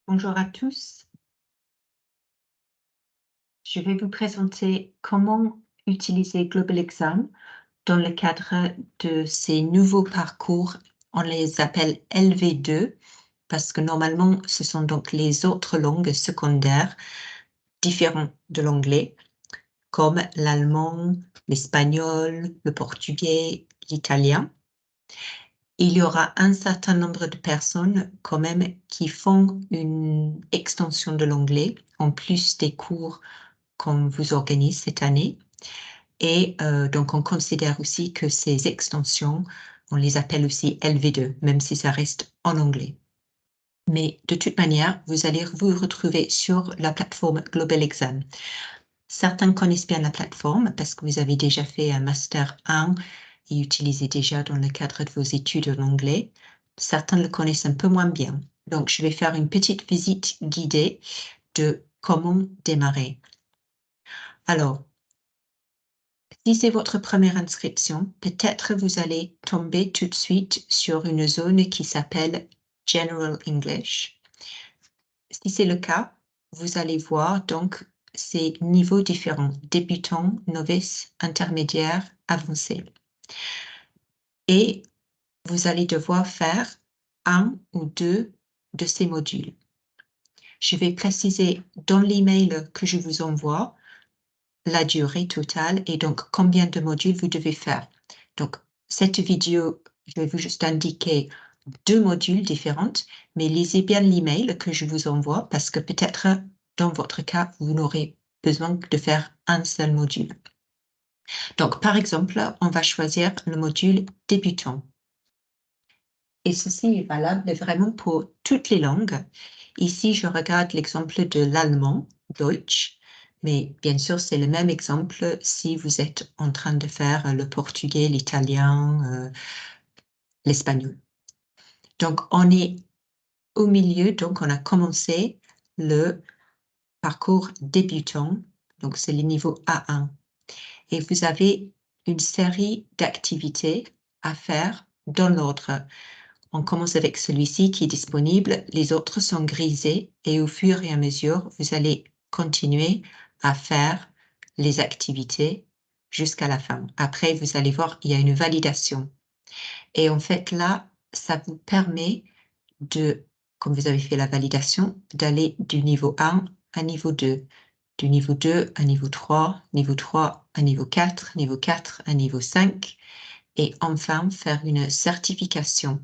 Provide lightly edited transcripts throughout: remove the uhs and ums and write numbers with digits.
Bonjour à tous. Je vais vous présenter comment utiliser Global Exam dans le cadre de ces nouveaux parcours. On les appelle LV2 parce que normalement, ce sont donc les autres langues secondaires différentes de l'anglais, comme l'allemand, l'espagnol, le portugais, l'italien. Il y aura un certain nombre de personnes quand même qui font une extension de l'anglais en plus des cours qu'on vous organise cette année. Et donc, on considère aussi que ces extensions, on les appelle aussi LV2, même si ça reste en anglais. Mais de toute manière, vous allez vous retrouver sur la plateforme Global Exam. Certains connaissent bien la plateforme parce que vous avez déjà fait un Master 1 et utilisez déjà dans le cadre de vos études en anglais. Certains le connaissent un peu moins bien. Donc, je vais faire une petite visite guidée de comment démarrer. Alors, si c'est votre première inscription, peut-être vous allez tomber tout de suite sur une zone qui s'appelle General English. Si c'est le cas, vous allez voir donc ces niveaux différents, débutant, novice, intermédiaire, avancé. Et vous allez devoir faire un ou deux de ces modules. Je vais préciser dans l'email que je vous envoie la durée totale et donc combien de modules vous devez faire. Donc, cette vidéo, je vais vous juste indiquer 2 modules différents, mais lisez bien l'email que je vous envoie parce que peut-être dans votre cas, vous n'aurez besoin que de faire un seul module. Donc, par exemple, on va choisir le module débutant. Et ceci est valable vraiment pour toutes les langues. Ici, je regarde l'exemple de l'allemand, Deutsch, mais bien sûr, c'est le même exemple si vous êtes en train de faire le portugais, l'italien, l'espagnol. Donc, on est au milieu, donc on a commencé le parcours débutant, donc c'est le niveau A1. Et vous avez une série d'activités à faire dans l'ordre. On commence avec celui-ci qui est disponible, les autres sont grisés et au fur et à mesure, vous allez continuer à faire les activités jusqu'à la fin. Après, vous allez voir, il y a une validation. Et en fait, là, ça vous permet de, comme vous avez fait la validation, d'aller du niveau 1 à niveau 2, du niveau 2 à niveau 3, niveau 3 à niveau 4, niveau 4 à niveau 5, et enfin faire une certification.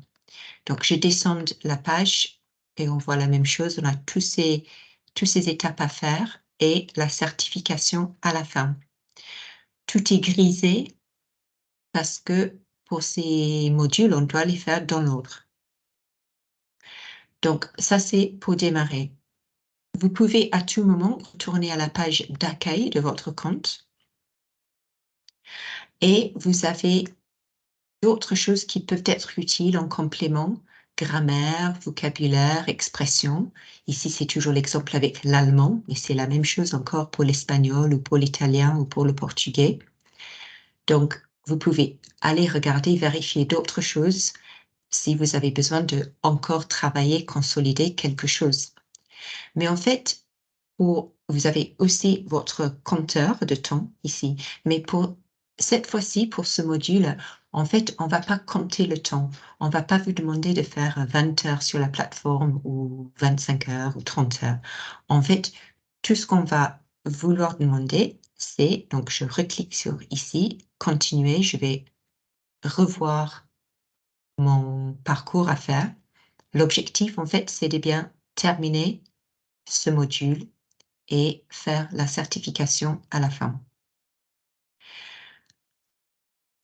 Donc, je descends la page et on voit la même chose. On a tous ces étapes à faire et la certification à la fin. Tout est grisé parce que pour ces modules, on doit les faire dans l'ordre. Donc, ça, c'est pour démarrer. Vous pouvez à tout moment retourner à la page d'accueil de votre compte et vous avez d'autres choses qui peuvent être utiles en complément, grammaire, vocabulaire, expression. Ici, c'est toujours l'exemple avec l'allemand, mais c'est la même chose encore pour l'espagnol ou pour l'italien ou pour le portugais. Donc, vous pouvez aller regarder, vérifier d'autres choses si vous avez besoin de encore travailler, consolider quelque chose. Mais en fait, vous avez aussi votre compteur de temps ici, mais pour cette fois-ci, pour ce module, en fait, on ne va pas compter le temps. On ne va pas vous demander de faire 20 heures sur la plateforme ou 25 heures ou 30 heures. En fait, tout ce qu'on va vouloir demander, c'est, donc je reclique sur ici, continuer, je vais revoir mon parcours à faire. L'objectif, en fait, c'est de bien terminer ce module et faire la certification à la fin.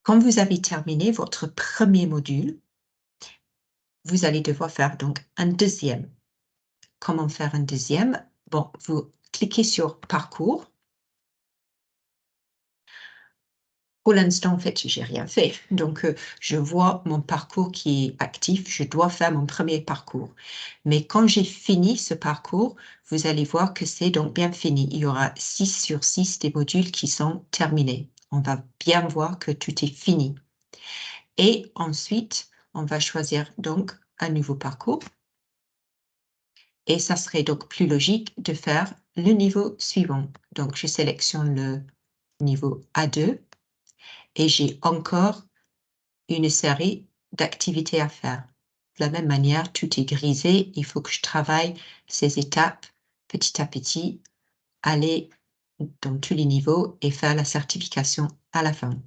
Quand vous avez terminé votre premier module, vous allez devoir faire donc un deuxième. Comment faire un deuxième? Bon, vous cliquez sur Parcours. Pour l'instant, en fait, j'ai rien fait. Donc, je vois mon parcours qui est actif. Je dois faire mon premier parcours. Mais quand j'ai fini ce parcours, vous allez voir que c'est donc bien fini. Il y aura 6 sur 6 des modules qui sont terminés. On va bien voir que tout est fini. Et ensuite, on va choisir donc un nouveau parcours. Et ça serait donc plus logique de faire le niveau suivant. Donc, je sélectionne le niveau A2 et j'ai encore une série d'activités à faire. De la même manière, tout est grisé. Il faut que je travaille ces étapes petit à petit, aller dans tous les niveaux et faire la certification à la fin.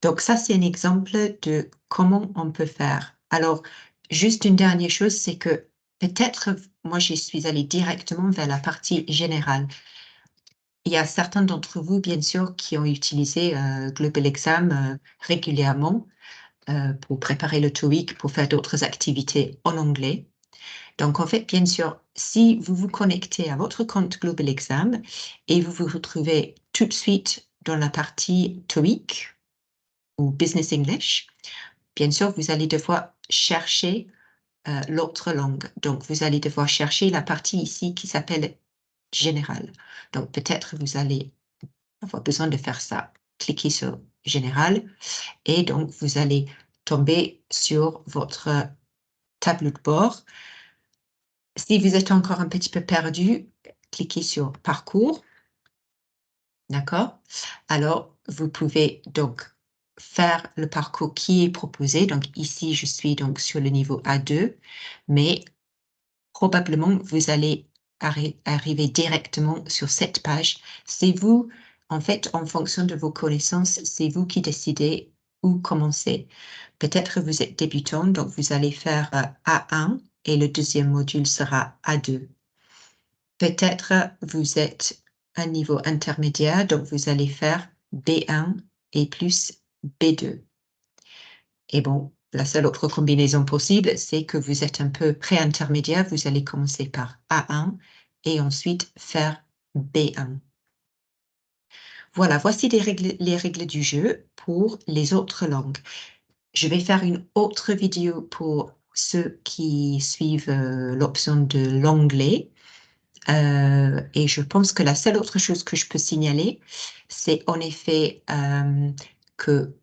Donc ça, c'est un exemple de comment on peut faire. Alors, juste une dernière chose, c'est que peut-être, moi, je suis allée directement vers la partie générale. Il y a certains d'entre vous, bien sûr, qui ont utilisé Global Exam régulièrement pour préparer le TOEIC, pour faire d'autres activités en anglais. Donc, en fait, bien sûr, si vous vous connectez à votre compte Global Exam et vous vous retrouvez tout de suite dans la partie TOEIC ou Business English, bien sûr, vous allez devoir chercher l'autre langue. Donc, vous allez devoir chercher la partie ici qui s'appelle Général. Donc, peut-être vous allez avoir besoin de faire ça. Cliquez sur Général et donc vous allez tomber sur votre tableau de bord. Si vous êtes encore un petit peu perdu, cliquez sur Parcours. D'accord? Alors, vous pouvez donc faire le parcours qui est proposé. Donc ici, je suis donc sur le niveau A2, mais probablement vous allez arriver directement sur cette page. C'est vous, en fait, en fonction de vos connaissances, c'est vous qui décidez où commencer. Peut-être vous êtes débutant, donc vous allez faire A1 et le deuxième module sera A2. Peut-être vous êtes un niveau intermédiaire, donc vous allez faire B1 et plus B2. Et bon, la seule autre combinaison possible, c'est que vous êtes un peu pré-intermédiaire, vous allez commencer par A1 et ensuite faire B1. Voilà, voici les règles du jeu pour les autres langues. Je vais faire une autre vidéo pour ceux qui suivent l'option de l'anglais. Et je pense que la seule autre chose que je peux signaler, c'est en effet que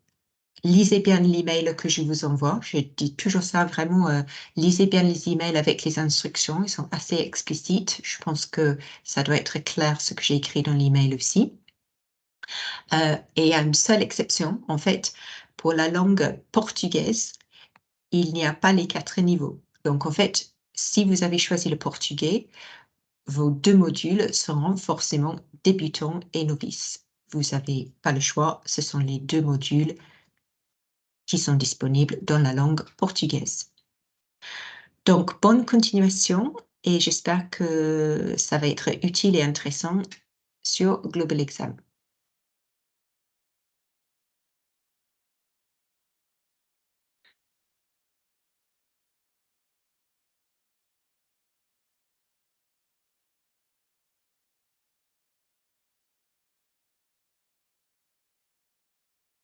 lisez bien l'email que je vous envoie. Je dis toujours ça, vraiment, lisez bien les emails avec les instructions. Ils sont assez explicites. Je pense que ça doit être clair ce que j'ai écrit dans l'email aussi. Et il y a une seule exception, en fait, pour la langue portugaise, il n'y a pas les 4 niveaux. Donc, en fait, si vous avez choisi le portugais, vos 2 modules seront forcément débutants et novices. Vous n'avez pas le choix, ce sont les 2 modules qui sont disponibles dans la langue portugaise. Donc, bonne continuation et j'espère que ça va être utile et intéressant sur Global Exam.